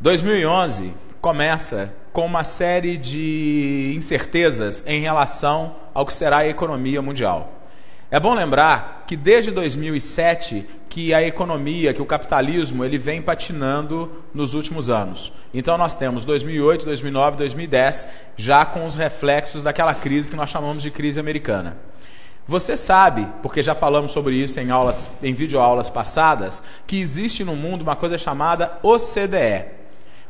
2011 começa com uma série de incertezas em relação ao que será a economia mundial. É bom lembrar que desde 2007 que a economia, que o capitalismo, ele vem patinando nos últimos anos. Então nós temos 2008, 2009, 2010, já com os reflexos daquela crise que nós chamamos de crise americana. Você sabe, porque já falamos sobre isso em videoaulas passadas, que existe no mundo uma coisa chamada OCDE.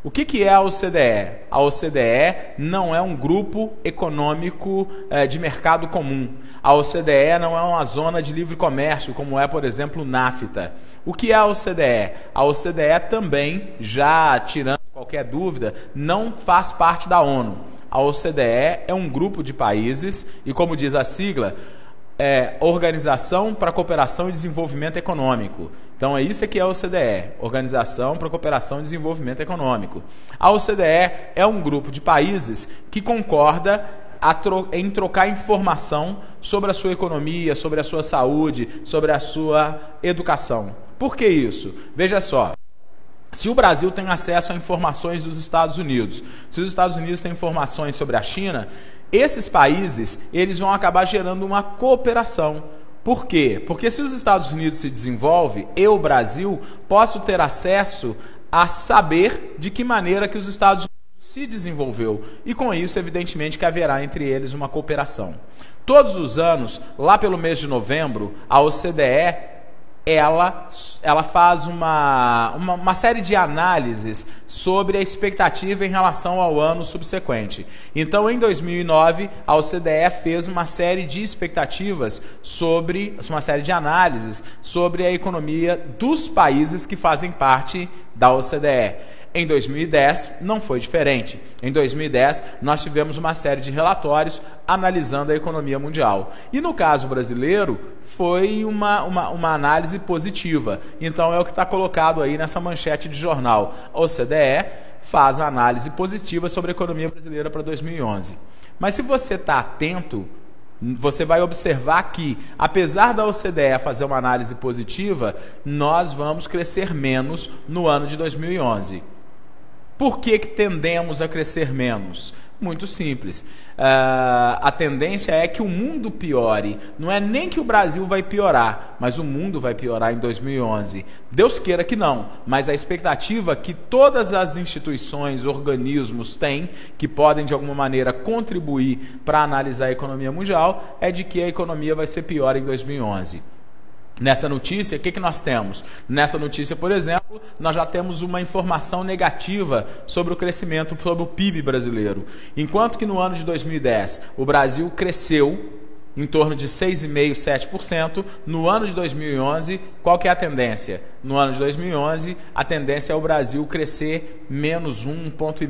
O que é a OCDE? A OCDE não é um grupo econômico de mercado comum. A OCDE não é uma zona de livre comércio, como é, por exemplo, o NAFTA. O que é a OCDE? A OCDE também, já tirando qualquer dúvida, não faz parte da ONU. A OCDE é um grupo de países e, como diz a sigla, Organização para a Cooperação e Desenvolvimento Econômico. Então é isso que é a OCDE, Organização para a Cooperação e Desenvolvimento Econômico. A OCDE é um grupo de países que concorda em trocar informação sobre a sua economia, sobre a sua saúde, sobre a sua educação. Por que isso? Veja só. Se o Brasil tem acesso a informações dos Estados Unidos, se os Estados Unidos têm informações sobre a China, esses países eles vão acabar gerando uma cooperação. Por quê? Porque se os Estados Unidos se desenvolvem, eu, Brasil, posso ter acesso a saber de que maneira que os Estados Unidos se desenvolveu. E com isso, evidentemente, que haverá entre eles uma cooperação. Todos os anos, lá pelo mês de novembro, a OCDE ela faz uma série de análises sobre a expectativa em relação ao ano subsequente. Então, em 2009, a OCDE fez uma série de expectativas uma série de análises sobre a economia dos países que fazem parte da OCDE. Em 2010 não foi diferente. Em 2010 nós tivemos uma série de relatórios analisando a economia mundial. E no caso brasileiro foi uma análise positiva. Então é o que está colocado aí nessa manchete de jornal. A OCDE faz a análise positiva sobre a economia brasileira para 2011. Mas se você está atento, você vai observar que, apesar da OCDE fazer uma análise positiva, nós vamos crescer menos no ano de 2011. Por que tendemos a crescer menos? Muito simples. A tendência é que o mundo piore. Não é nem que o Brasil vai piorar, mas o mundo vai piorar em 2011. Deus queira que não, mas a expectativa que todas as instituições, organismos têm, que podem de alguma maneira contribuir para analisar a economia mundial, é de que a economia vai ser pior em 2011. Nessa notícia, o que nós temos? Nessa notícia, por exemplo, nós já temos uma informação negativa sobre o crescimento, sobre o PIB brasileiro. Enquanto que no ano de 2010 o Brasil cresceu em torno de 6,5%, 7%, no ano de 2011, qual que é a tendência? No ano de 2011, a tendência é o Brasil crescer menos 1,5 ponto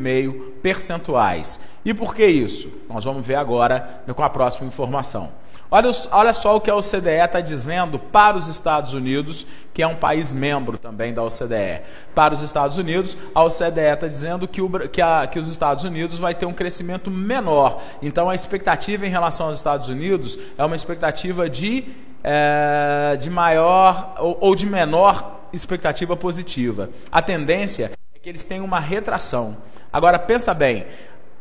percentuais. E por que isso? Nós vamos ver agora com a próxima informação. Olha só o que a OCDE está dizendo para os Estados Unidos, que é um país membro também da OCDE. Para os Estados Unidos, a OCDE está dizendo que os Estados Unidos vai ter um crescimento menor. Então, a expectativa em relação aos Estados Unidos é uma expectativa de maior ou de menor expectativa positiva. A tendência é que eles tenham uma retração. Agora, pensa bem.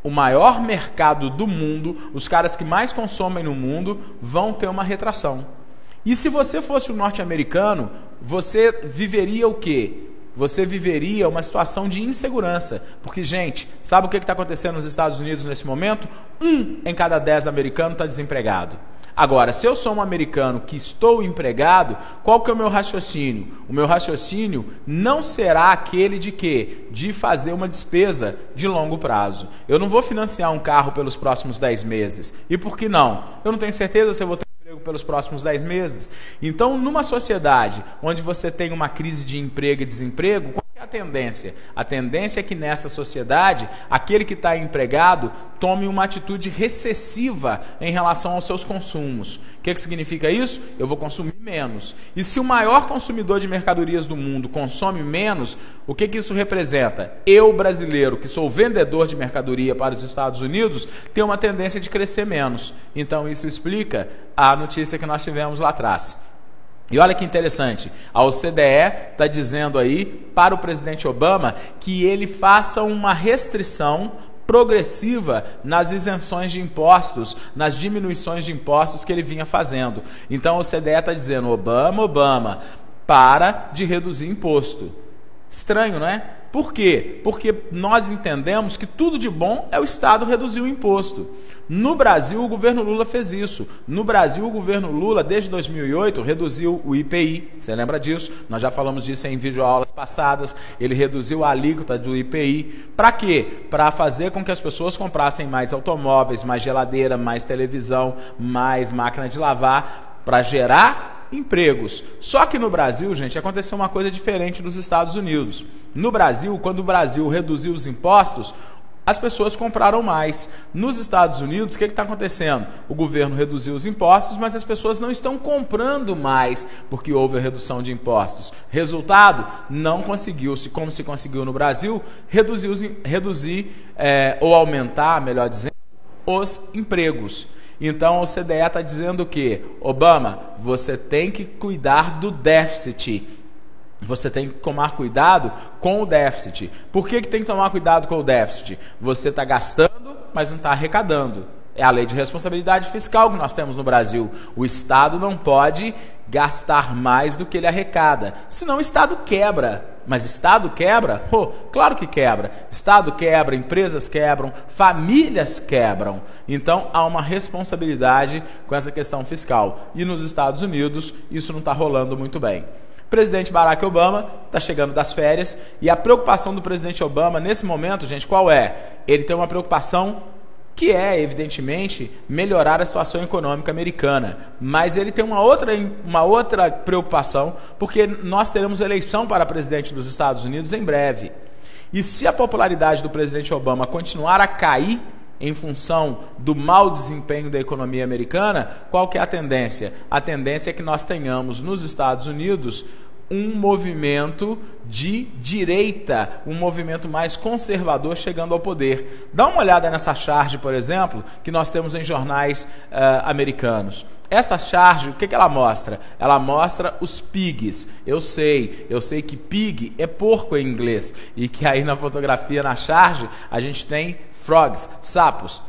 O maior mercado do mundo, os caras que mais consomem no mundo, vão ter uma retração. E se você fosse um norte-americano, você viveria o quê? Você viveria uma situação de insegurança. Porque, gente, sabe o que está acontecendo nos Estados Unidos nesse momento? 1 em cada 10 americanos está desempregado. Agora, se eu sou um americano que estou empregado, qual que é o meu raciocínio? O meu raciocínio não será aquele de quê? De fazer uma despesa de longo prazo. Eu não vou financiar um carro pelos próximos 10 meses. E por que não? Eu não tenho certeza se eu vou ter emprego pelos próximos 10 meses. Então, numa sociedade onde você tem uma crise de emprego e desemprego, qual é a tendência? A tendência é que nessa sociedade, aquele que está empregado tome uma atitude recessiva em relação aos seus consumos. O que significa isso? Eu vou consumir menos. E se o maior consumidor de mercadorias do mundo consome menos, o que isso representa? Eu, brasileiro, que sou vendedor de mercadoria para os Estados Unidos, tenho uma tendência de crescer menos. Então isso explica a notícia que nós tivemos lá atrás. E olha que interessante, a OCDE está dizendo aí para o presidente Obama que ele faça uma restrição progressiva nas isenções de impostos, nas diminuições de impostos que ele vinha fazendo. Então a OCDE está dizendo, Obama, para de reduzir imposto. Estranho, não é? Por quê? Porque nós entendemos que tudo de bom é o Estado reduzir o imposto. No Brasil, o governo Lula fez isso. No Brasil, o governo Lula, desde 2008, reduziu o IPI. Você lembra disso? Nós já falamos disso em videoaulas passadas. Ele reduziu a alíquota do IPI. Para quê? Para fazer com que as pessoas comprassem mais automóveis, mais geladeira, mais televisão, mais máquina de lavar, para gerar empregos. Só que no Brasil, gente, aconteceu uma coisa diferente dos Estados Unidos. No Brasil, quando o Brasil reduziu os impostos, as pessoas compraram mais. Nos Estados Unidos, o que está acontecendo? O governo reduziu os impostos, mas as pessoas não estão comprando mais porque houve a redução de impostos. Resultado, não conseguiu-se, como se conseguiu no Brasil, reduzir ou aumentar, melhor dizendo, os empregos. Então a OCDE está dizendo que, Obama, você tem que cuidar do déficit. Você tem que tomar cuidado com o déficit. Por que tem que tomar cuidado com o déficit? Você está gastando, mas não está arrecadando. É a lei de responsabilidade fiscal que nós temos no Brasil. O Estado não pode gastar mais do que ele arrecada. Senão o Estado quebra. Mas Estado quebra? Claro que quebra. Estado quebra, empresas quebram, famílias quebram. Então há uma responsabilidade com essa questão fiscal. E nos Estados Unidos isso não está rolando muito bem. O presidente Barack Obama está chegando das férias e a preocupação do presidente Obama nesse momento, gente, qual é? Ele tem uma preocupação que é, evidentemente, melhorar a situação econômica americana. Mas ele tem uma outra preocupação, porque nós teremos eleição para presidente dos Estados Unidos em breve. E se a popularidade do presidente Obama continuar a cair em função do mau desempenho da economia americana, qual que é a tendência? A tendência é que nós tenhamos nos Estados Unidos um movimento de direita, um movimento mais conservador chegando ao poder. Dá uma olhada nessa charge, por exemplo, que nós temos em jornais americanos. Essa charge, o que ela mostra? Ela mostra os pigs. Eu sei que pig é porco em inglês, e que aí na fotografia, na charge, a gente tem frogs, sapos.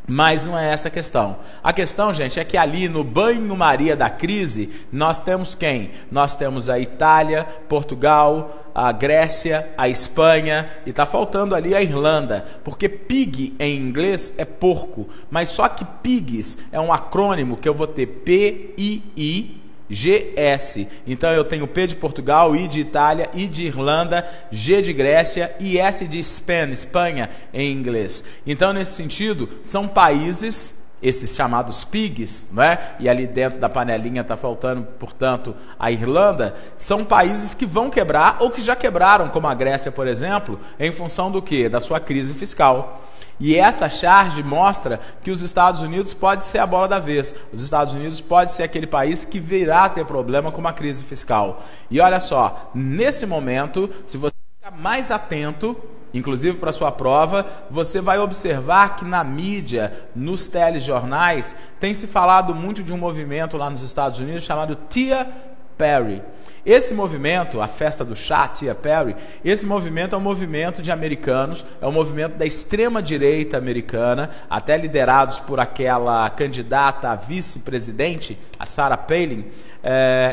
Mas não é essa a questão. A questão, gente, é que ali no banho-maria da crise, nós temos quem? Nós temos a Itália, Portugal, a Grécia, a Espanha, e está faltando ali a Irlanda, porque pig em inglês é porco, mas só que pigs é um acrônimo que eu vou ter P-I-I, GS. Então eu tenho P de Portugal, I de Itália, I de Irlanda, G de Grécia e S de Espanha em inglês. Então nesse sentido, são países, esses chamados pigs, não é? E ali dentro da panelinha está faltando, portanto, a Irlanda. São países que vão quebrar ou que já quebraram, como a Grécia, por exemplo, em função do quê? Da sua crise fiscal. E essa charge mostra que os Estados Unidos pode ser a bola da vez. Os Estados Unidos pode ser aquele país que virá a ter problema com uma crise fiscal. E olha só, nesse momento, se você ficar mais atento, inclusive para a sua prova, você vai observar que na mídia, nos telejornais, tem se falado muito de um movimento lá nos Estados Unidos chamado Tia Perry. Esse movimento, a festa do chá, Tia Perry, esse movimento é um movimento de americanos, é um movimento da extrema-direita americana, até liderados por aquela candidata a vice-presidente, a Sarah Palin,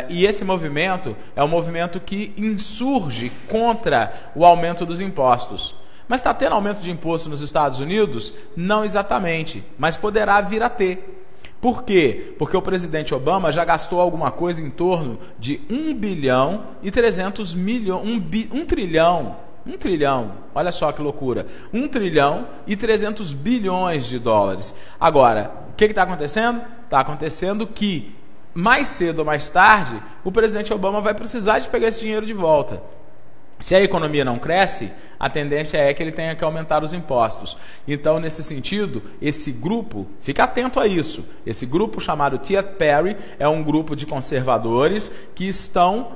e esse movimento é um movimento que insurge contra o aumento dos impostos. Mas está tendo aumento de imposto nos Estados Unidos? Não exatamente, mas poderá vir a ter. Por quê? Porque o presidente Obama já gastou alguma coisa em torno de 1 bilhão e 300 milhões, 1 trilhão, olha só que loucura, 1 trilhão e 300 bilhões de dólares. Agora, o que está acontecendo? Está acontecendo que, mais cedo ou mais tarde, o presidente Obama vai precisar de pegar esse dinheiro de volta. Se a economia não cresce, a tendência é que ele tenha que aumentar os impostos. Então, nesse sentido, esse grupo, fica atento a isso, esse grupo chamado Tea Party é um grupo de conservadores que estão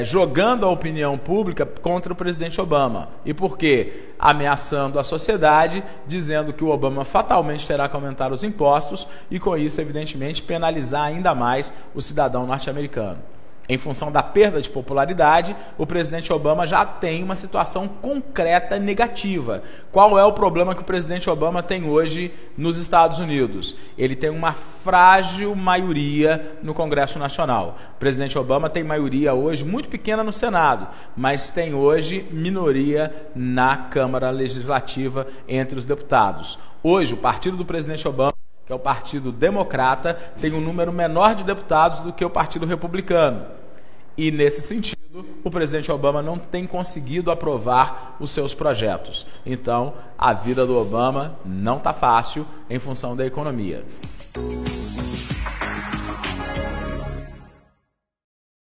jogando a opinião pública contra o presidente Obama. E por quê? Ameaçando a sociedade, dizendo que o Obama fatalmente terá que aumentar os impostos e, com isso, evidentemente, penalizar ainda mais o cidadão norte-americano. Em função da perda de popularidade, o presidente Obama já tem uma situação concreta negativa. Qual é o problema que o presidente Obama tem hoje nos Estados Unidos? Ele tem uma frágil maioria no Congresso Nacional. O presidente Obama tem maioria hoje muito pequena no Senado, mas tem hoje minoria na Câmara Legislativa entre os deputados. Hoje, o partido do presidente Obama, que é o Partido Democrata, tem um número menor de deputados do que o Partido Republicano. E, nesse sentido, o presidente Obama não tem conseguido aprovar os seus projetos. Então, a vida do Obama não está fácil em função da economia.